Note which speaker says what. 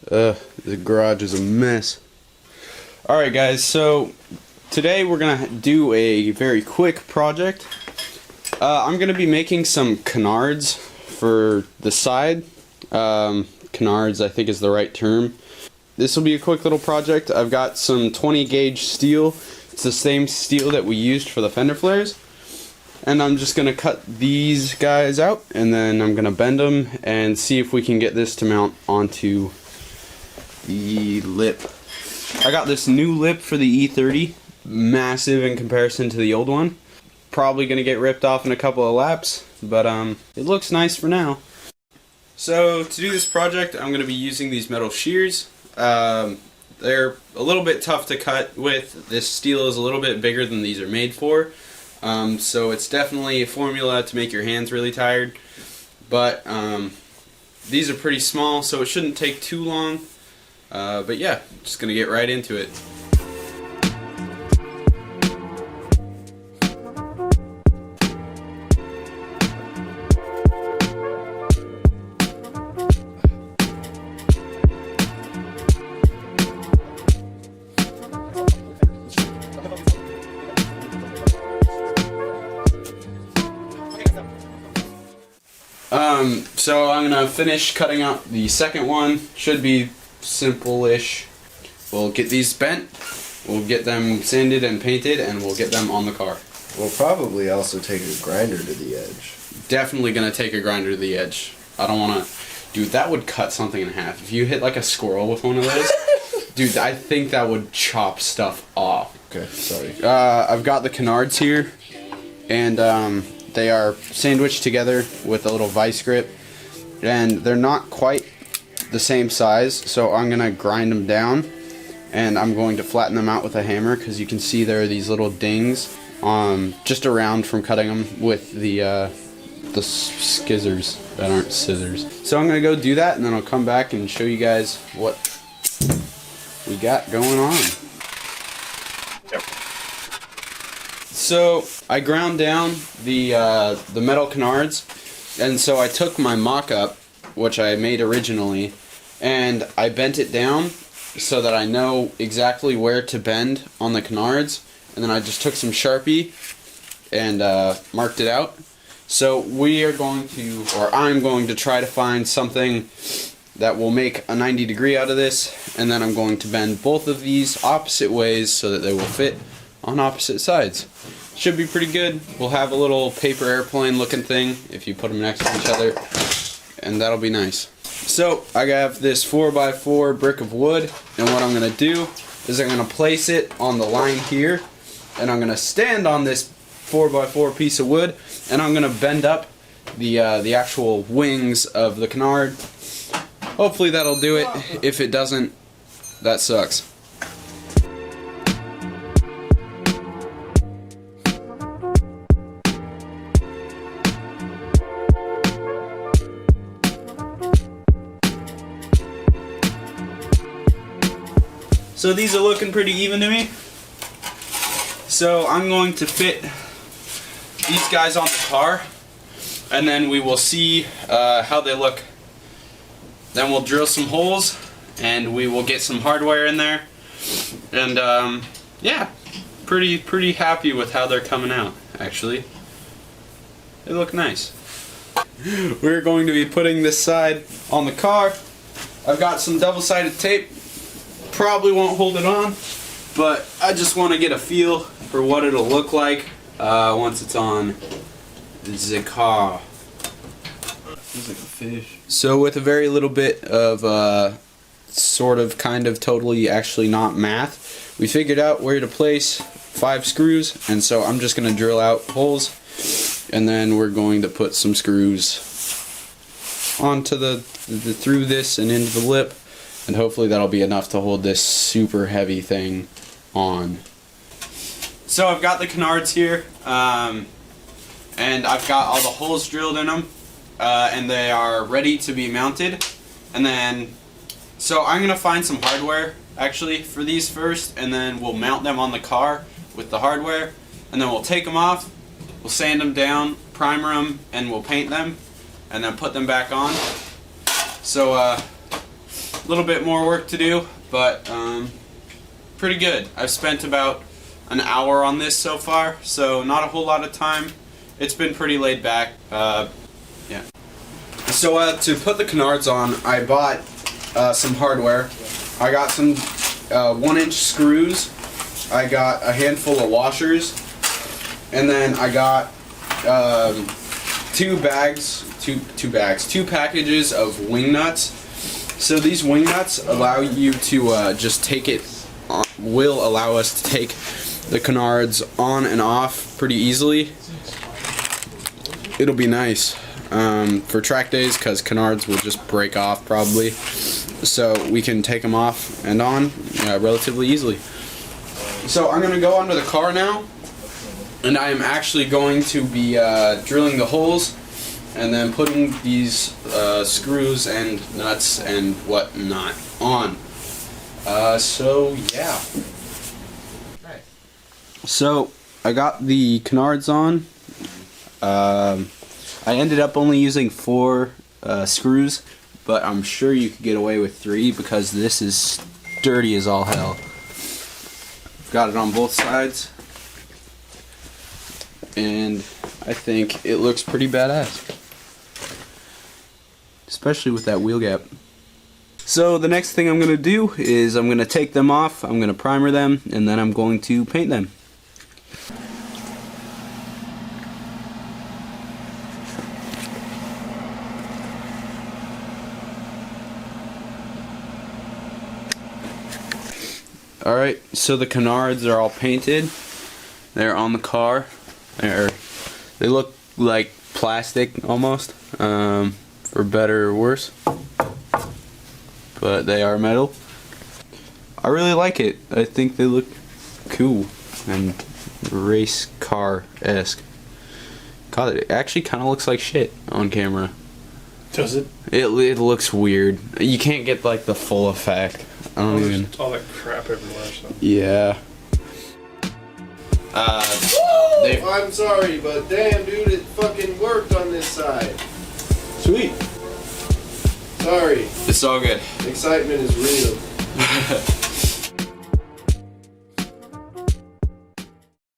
Speaker 1: The garage is a mess. Alright guys, so today we're gonna do a very quick project. I'm gonna be making some canards for the side. Canards, I think, is the right term. This will be a quick little project. I've got some 20 gauge steel. It's the same steel that we used for the fender flares. And I'm just gonna cut these guys out, and then I'm gonna bend them and see if we can get this to mount onto the lip. I got this new lip for the E30, massive in comparison to the old one. Probably gonna get ripped off in a couple of laps, but it looks nice for now. So to do this project, I'm gonna be using these metal shears. They're a little bit tough to cut with. This steel is a little bit bigger than these are made for. So it's definitely a formula to make your hands really tired. But these are pretty small, so it shouldn't take too long. But yeah, just gonna get right into it. So I'm gonna finish cutting out the second one. Should be simple-ish. We'll get these bent, we'll get them sanded and painted, and we'll get them on the car.
Speaker 2: We'll probably also take a grinder to the edge.
Speaker 1: Definitely gonna take a grinder to the edge. I don't wanna... Dude, that would cut something in half. If you hit like a squirrel with one of those, dude, I think that would chop stuff off.
Speaker 2: Okay, sorry.
Speaker 1: I've got the canards here, and they are sandwiched together with a little vice grip, and they're not quite the same size, so I'm gonna grind them down, and I'm going to flatten them out with a hammer, because you can see there are these little dings just around from cutting them with the skizzers that aren't scissors. So I'm gonna go do that, and then I'll come back and show you guys what we got going on. So I ground down the metal canards, and so I took my mock-up, which I made originally, and I bent it down so that I know exactly where to bend on the canards, and then I just took some Sharpie and marked it out. So we are going to, or I'm going to try to find something that will make a 90 degree out of this, and then I'm going to bend both of these opposite ways so that they will fit on opposite sides. Should be pretty good. We'll have a little paper airplane looking thing if you put them next to each other, and that'll be nice. So I have this 4x4 brick of wood, and what I'm going to do is I'm going to place it on the line here, and I'm going to stand on this 4x4 piece of wood, and I'm going to bend up the actual wings of the canard. Hopefully that'll do it. If it doesn't, that sucks. So these are looking pretty even to me. So I'm going to fit these guys on the car, and then we will see how they look. Then we'll drill some holes, and we will get some hardware in there. And yeah, pretty happy with how they're coming out, actually. They look nice. We're going to be putting this side on the car. I've got some double-sided tape. Probably won't hold it on, but I just want to get a feel for what it'll look like once it's on the car. Looks like a fish. So with a very little bit of sort of, kind of, totally, actually not math, we figured out where to place 5 screws, and so I'm just going to drill out holes, and then we're going to put some screws onto through this and into the lip. And hopefully that'll be enough to hold this super heavy thing on. So I've got the canards here, and I've got all the holes drilled in them, and they are ready to be mounted. And then, so I'm gonna find some hardware actually for these first, and then we'll mount them on the car with the hardware, and then we'll take them off, we'll sand them down, primer them, and we'll paint them, and then put them back on. So A little bit more work to do, but pretty good. I've spent about an hour on this so far, so not a whole lot of time. It's been pretty laid back. Yeah. So to put the Canards on, I bought some hardware. I got some 1-inch screws. I got a handful of washers, and then I got two packages of wingnuts. So these wingnuts allow you to just will allow us to take the Canards on and off pretty easily. It'll be nice for track days because Canards will just break off probably. So we can take them off and on relatively easily. So I'm going to go under the car now, and I am actually going to be drilling the holes and then putting these screws and nuts and whatnot on. So yeah. So I got the Canards on. I ended up only using 4 screws, but I'm sure you could get away with 3 because this is sturdy as all hell. Got it on both sides, and I think it looks pretty badass, especially with that wheel gap. So the next thing I'm going to do is I'm going to take them off, I'm going to primer them, and then I'm going to paint them. Alright, so the Canards are all painted. They're on the car. They look like plastic almost, for better or worse. But they are metal. I really like it. I think they look cool and race car-esque. God, it actually kind of looks like shit on camera.
Speaker 3: Does it?
Speaker 1: It looks weird. You can't get like the full effect. I don't even.
Speaker 3: All that crap everywhere. So.
Speaker 1: Yeah.
Speaker 2: I'm sorry, but damn, dude, it fucking worked on this side.
Speaker 1: Sweet.
Speaker 2: Sorry.
Speaker 1: It's all good.
Speaker 2: Excitement is real.